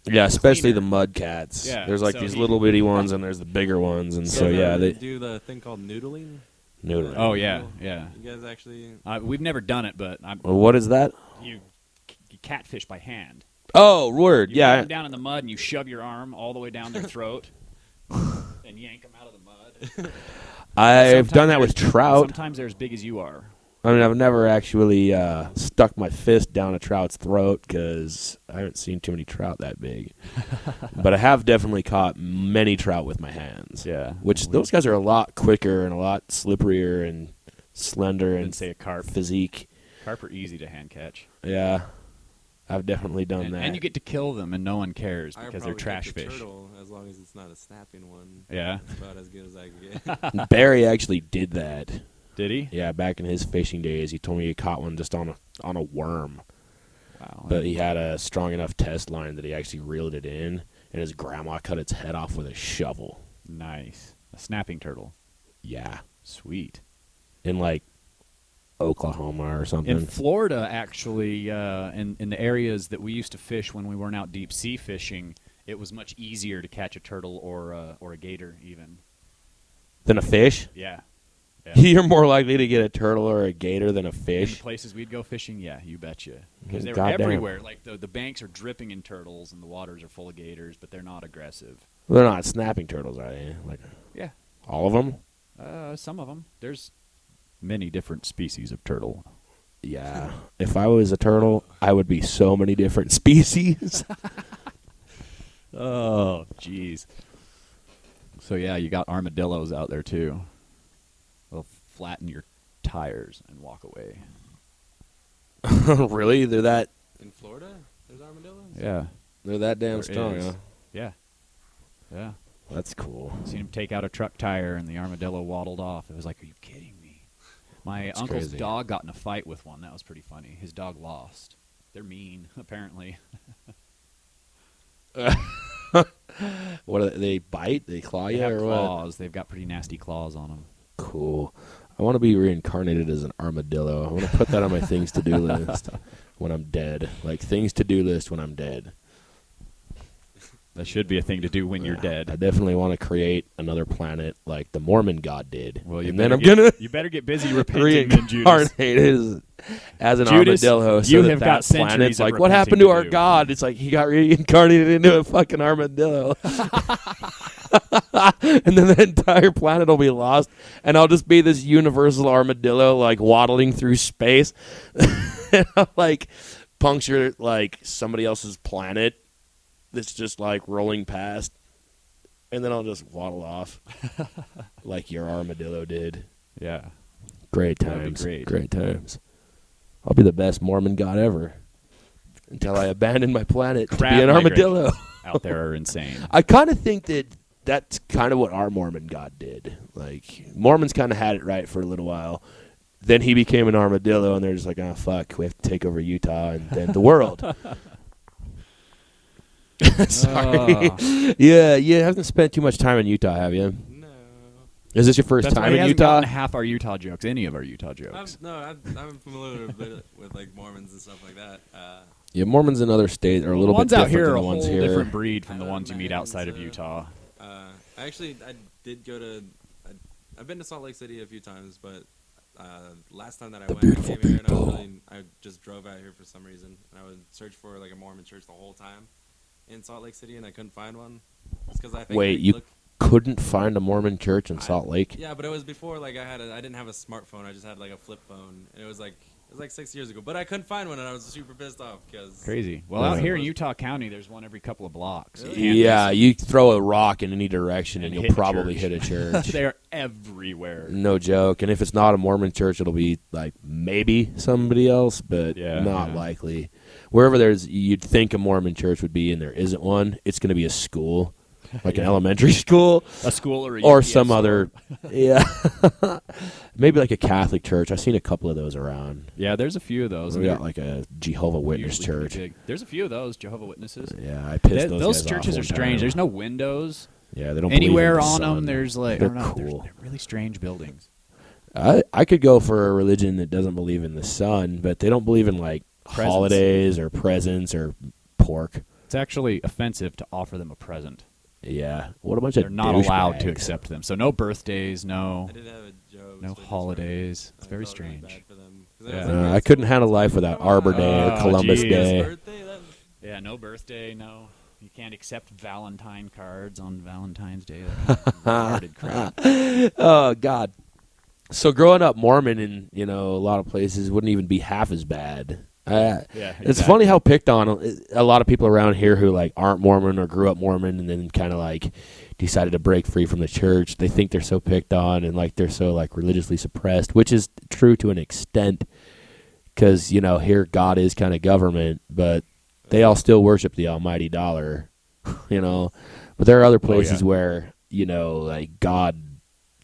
Yeah, especially cleaner. the mud cats. Yeah, There's like so these he- little bitty ones, and there's the bigger ones, and so You yeah, ever they do the thing called noodling. noodle. Oh yeah, yeah. You guys actually. We've never done it, but Well, what is that? you catfish by hand. Oh, word. You put Yeah, them down in the mud and you shove your arm all the way down their throat and yank them out of the mud. I've done Sometimes that with they're- trout. Sometimes they're as big as you are. I mean, I've never actually stuck my fist down a trout's throat because I haven't seen too many trout that big. But I have definitely caught many trout with my hands. Yeah. Which those guys are a lot quicker and a lot slipperier and slender And and say a carp. physique. Carp are easy to hand catch. Yeah. I've definitely done that. And you get to kill them, and no one cares I because they're probably trash get the fish. turtle, as long as it's not a snapping one. Yeah. That's about as good as I can get. Barry actually did that. Did he? Yeah, back in his fishing days, he told me he caught one just on a worm. Wow. But he had a strong enough test line that he actually reeled it in, and his grandma cut its head off with a shovel. Nice. A snapping turtle. Yeah. Sweet. In, like, Oklahoma or something. In Florida, actually, in the areas that we used to fish when we weren't out deep sea fishing, it was much easier to catch a turtle or a gator even. Than a fish? Yeah. You're more likely to get a turtle or a gator than a In the fish. places we'd go fishing, yeah, you betcha. Because they were Goddamn. everywhere. Like the banks are dripping in turtles and the waters are full of gators, but they're not aggressive. They're not snapping turtles, are they? Like Yeah. all of them? Some of them. There's many different species of turtle. Yeah. If I was a turtle, I would be so many different species. Oh, jeez. So yeah, you got armadillos out there too. They'll flatten your tires and walk away. Really? They're that In Florida, there's armadillos? Yeah. they're that damn There strong, is. huh? Yeah. Yeah. That's cool. Seen him take out a truck tire and the armadillo waddled off. It was like, are you kidding me? My That's uncle's crazy. dog got in a fight with one. That was pretty funny. His dog lost. They're mean, apparently. What do they bite? They claw They you have or what? claws. They've got pretty nasty claws on them. Cool. I want to be reincarnated as an armadillo. I want to put that on my things to do list when I'm dead. Like things to do list when I'm dead. That should be a thing to do when you're I dead. definitely want to create another planet like the Mormon God did. Well, you and then I'm better gonna you better get busy repenting then, Judas. reincarnate as an Judas, armadillo. So you that have that got centuries planet's of like, what happened repenting to to our do." God? It's like he got reincarnated into a fucking armadillo. And then the entire planet will be lost, and I'll just be this universal armadillo, like waddling through space, and I'll like puncture like somebody else's planet that's just like rolling past, and then I'll just waddle off, like your armadillo did. Yeah. Great That'd be times, great. times. I'll be the best Mormon God ever until I abandon my planet to Crab be an migration. armadillo. Out there are insane. I kind of think that that's kind of what our Mormon God did. Like, Mormons kind of had it right for a little while. Then he became an armadillo, and they're just like, oh, fuck, we have to take over Utah and then the world. Sorry. Yeah, you haven't spent too much time in Utah, have you? No. Is this your first That's why time he in hasn't Utah? gotten half our Utah jokes, any of our Utah jokes. I'm familiar a bit with like Mormons and stuff like that. Yeah, Mormons in other states are a little the bit ones out different here than are the a ones whole here. different breed from the I ones you meet imagine outside of so. Utah. I did go to. I've been to Salt Lake City a few times, but last time that I The went, I beautiful came here and people. I just drove out here for some reason, and I would search for like a Mormon church the whole time in Salt Lake City, and I couldn't find one. It's 'cause I think Wait, I you looked- couldn't find a Mormon church in Salt Lake? Yeah, but it was before like I didn't have a smartphone. I just had like a flip phone, and it was like 6 years ago. But I couldn't find one, and I was super pissed off because Crazy. Well, Yeah. out here in Utah County, there's one every couple of blocks. You Really? can't Yeah, miss you throw a rock in any direction and And you'll hit a probably church. hit a it. church. They're everywhere. No joke. And if it's not a Mormon church, it'll be like maybe somebody else, but Yeah, not yeah. likely. Wherever you'd think a Mormon church would be and there isn't one, it's going to be a school, like an elementary school A school or a or UPS some store. other, yeah, maybe like a Catholic church. I've seen a couple of those around. Yeah, there's a few of those. We and got like a Jehovah they're Witness usually pretty church. big. There's a few of those Jehovah Witnesses. Yeah, I pissed those Those guys churches off are one strange. time. There's no windows Yeah, they don't anywhere believe in on the them. sun. There's like They're I don't know. cool. They're really strange buildings. I could go for a religion that doesn't believe in the sun, but they don't believe in like Presents. holidays or presents or pork. It's actually offensive to offer them a present. Yeah, what a bunch They're of not allowed to douchebags. accept them. So no birthdays, no I did have a joke. no so I just holidays. felt- It's I very felt really strange. bad for them, 'cause Yeah. was like, I it's couldn't so- handle life without Come Arbor on. Day or Oh, Columbus geez. Day. Birthday, that- Yeah, no birthday, no. You can't accept Valentine cards on Valentine's Day. Retarded crap. Oh God! So growing up Mormon in a lot of places wouldn't even be half as bad. Yeah, It's funny how picked on a lot of people around here who like aren't Mormon or grew up Mormon and then kind of like decided to break free from the church. They think they're so picked on and like they're so like religiously suppressed, which is true to an extent because here God is kind of government, but they all still worship the almighty dollar, you know. But there are other places where, you know, like God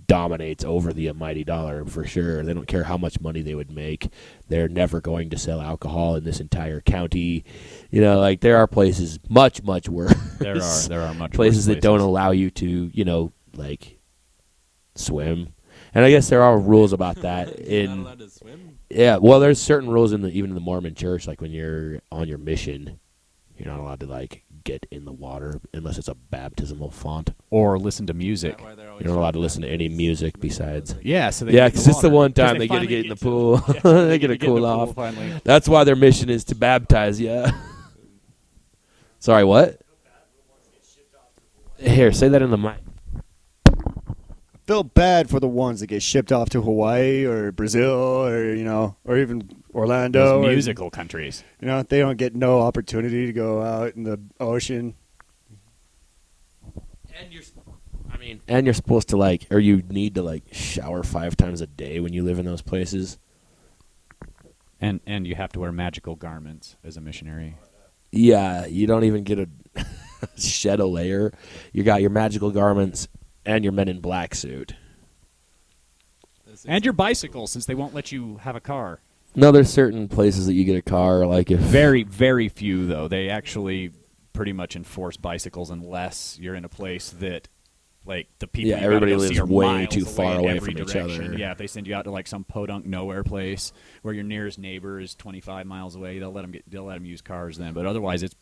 dominates over the almighty dollar for sure. They don't care how much money they would make. They're never going to sell alcohol in this entire county. You know, like there are places much worse. There are much places worse that don't allow you to, you know, like swim. And I guess there are rules about that. You're not allowed to swim? Yeah, well, there's certain rules even in the Mormon church, like when you're on your mission, you're not allowed to like get in the water unless it's a baptismal font. Or listen to music. Is that why they're always You're not allowed to showing listen to any music besides. Yeah, so they Yeah, get in because it's the water. one 'Cause time they get to finally get in the to- pool. yeah, They get to in the cool pool off. finally. That's why their mission is to baptize you. Sorry, what? Here, say that in the mic. Feel bad for the ones that get shipped off to Hawaii or Brazil or, you know, or even Orlando. Those or, musical countries. You know, they don't get no opportunity to go out in the ocean. And you're supposed to like, or you need to like shower 5 times a day when you live in those places. And you have to wear magical garments as a missionary. Yeah, you don't even get a shed a layer. You got your magical garments and your Men in Black suit. And your bicycle, since they won't let you have a car. No, there's certain places that you get a car, like if Very, very few, though. They actually pretty much enforce bicycles unless you're in a place that, like, the people Yeah, you gotta everybody go see lives are way miles too far in away every from each direction. other. Yeah, if they send you out to, like, some podunk nowhere place where your nearest neighbor is 25 miles away, they'll let them use cars then. But otherwise, it's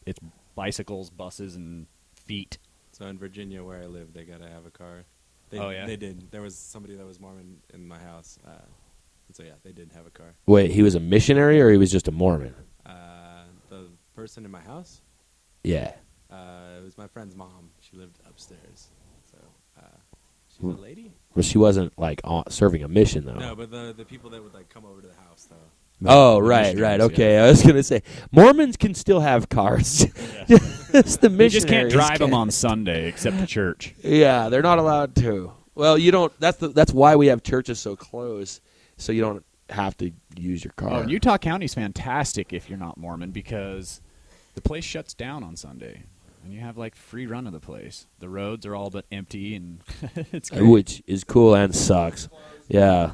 bicycles, buses, and feet. So in Virginia, where I live, they gotta have a car. Oh, yeah? They did. There was somebody that was Mormon in my house. And so, yeah, they did have a car. Wait, he was a missionary or he was just a Mormon? The person in my house, Yeah. it was my friend's mom. She lived upstairs. So, she's a lady? Well, she wasn't like serving a mission though. No, but the people that would, like, come over to the house, though. Oh, The right. missionaries, Okay, yeah. I was gonna say Mormons can still have cars. Just the You just can't missionaries drive them can't. on Sunday except to church. Yeah, they're not allowed to. Well, you don't. That's why we have churches so close, so you don't have to use your car. Oh, and Utah County's fantastic if you're not Mormon because the place shuts down on Sunday. And you have, like, free run of the place. The roads are all but empty, and it's great. Which is cool and sucks. Yeah,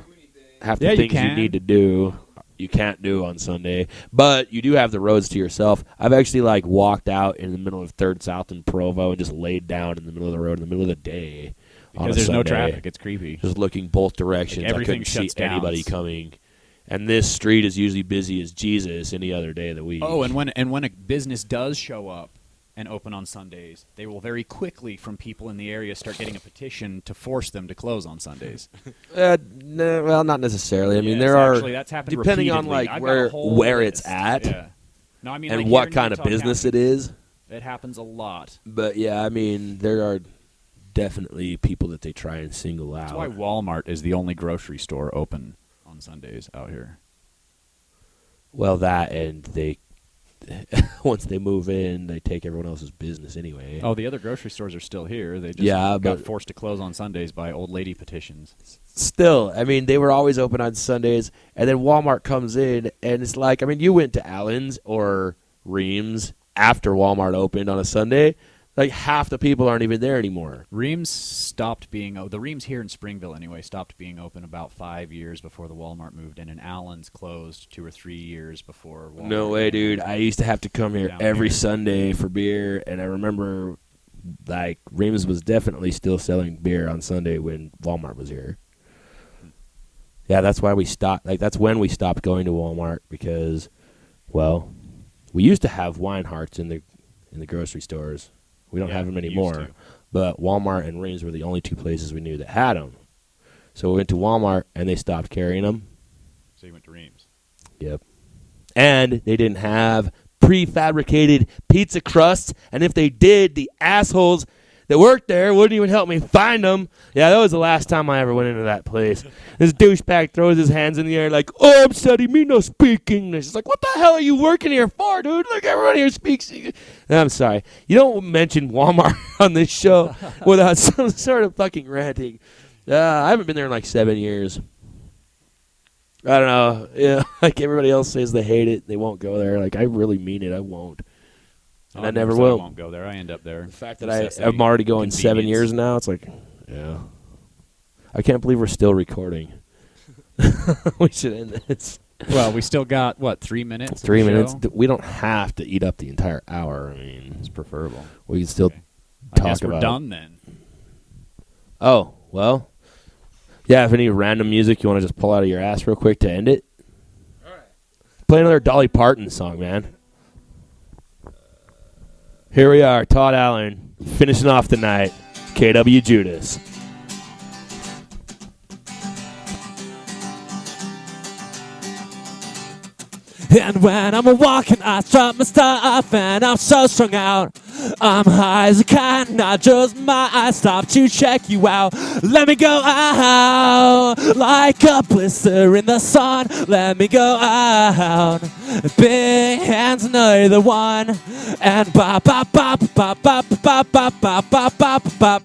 half the Yeah, you things you can. need to do, you can't do on Sunday. But you do have the roads to yourself. I've actually like walked out in the middle of 3rd South and Provo and just laid down in the middle of the road in the middle of the day. on Because a there's no Sunday, traffic. It's creepy. Just looking both directions. Like, I everything couldn't see shuts down. anybody coming. And this street is usually busy as Jesus any other day of the week. Oh, and when a business does show up and open on Sundays, they will very quickly, from people in the area, start getting a petition to force them to close on Sundays. No, well, not necessarily. I mean, Yes, there are actually, that's happened depending on repeatedly. like I've got a whole where it's list. at Yeah. No, I mean, and like, what here in kind of Utah business County, it is. It happens a lot. But yeah, I mean, there are definitely people that they try and single out. That's why Walmart is the only grocery store open on Sundays out here. Well, that and they once they move in, they take everyone else's business anyway. Oh, the other grocery stores are still here. They just Yeah, got but- forced to close on Sundays by old lady petitions. Still, I mean, they were always open on Sundays, and then Walmart comes in, and it's like, I mean, you went to Allen's or Reams after Walmart opened on a Sunday. Like half the people aren't even there anymore. Reams stopped being the Reams here in Springville anyway stopped being open about 5 years before the Walmart moved in, and Allen's closed 2 or 3 years before Walmart. No way, dude. I used to have to come here Down every here. Sunday for beer, and I remember like Reams was definitely still selling beer on Sunday when Walmart was here. Yeah, that's why we stopped. Like that's when we stopped going to Walmart because, well, we used to have wine hearts in the grocery stores. We don't Yeah, have them used anymore. to. But Walmart and Reams were the only 2 places we knew that had them. So we went to Walmart and they stopped carrying them. So you went to Reams. Yep. And they didn't have prefabricated pizza crusts. And if they did, the assholes that worked there wouldn't even help me find them. Yeah, that was the last time I ever went into that place. This douchebag throws his hands in the air like, "Oh, I'm studying, me no speak English." It's like, what the hell are you working here for, dude? Like, everyone here speaks English. I'm sorry. You don't mention Walmart on this show without some sort of fucking ranting. I haven't been there in like 7 years. I don't know. Yeah, like everybody else says they hate it. They won't go there. Like, I really mean it. I won't. And I never will. I won't go there. I end up there. The fact that I'm already going 7 years now, it's like, yeah. I can't believe we're still recording. We should end this. Well, we still got, 3 minutes? 3 minutes. We don't have to eat up the entire hour. I mean, It's preferable. we can still I talk guess we're about done then. Oh, well. Yeah, if any random music you want to just pull out of your ass real quick to end it. All right. Play another Dolly Parton song, man. Here we are, Todd-Allen, finishing off the night. KWJUDAS. And when I'm walking, I strut my stuff, and I'm so strung out. I'm high as a kite, not just my eyes stop to check you out. Let me go out like a blister in the sun. Let me go out. Big hands and neither one. And bop bop bop bop bop bop bop bop bop bop bop.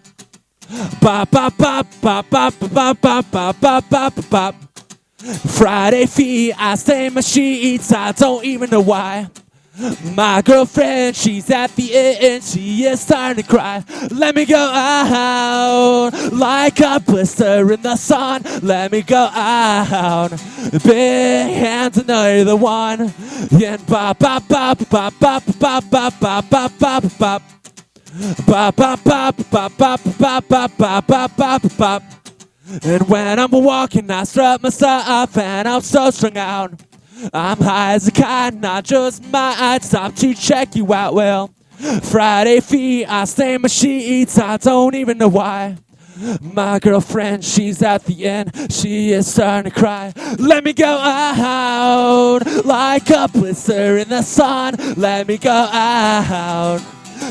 Bop bop bop bop bop bop bop bop bop bop bop. Friday feet, I stain my sheets, I don't even know why. My girlfriend, she's at the end, she is starting to cry. Let me go out like a blister in the sun. Let me go out. Big hands and neither one. And bop bop bop bop bop bop bop bop bop bop bop. Bop bop bop bop bop bop bop bop bop bop bop. And when I'm walking, I strut my stuff, and I'm so strung out. I'm high as a kite, not just my eyes stop to check you out. Well, Friday feet, I stain my sheets, I don't even know why. My girlfriend, she's at the end, she is starting to cry. Let me go out like a blister in the sun. Let me go out.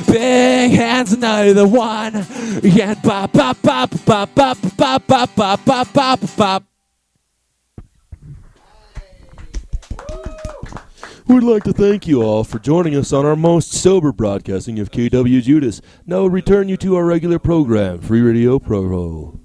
Big hands and neither one. And bop bop bop bop bop bop bop bop bop bop bop. We'd like to thank you all for joining us on our most sober broadcasting of KWJUDAS. Now we'll return you to our regular program, Free Radio Provo.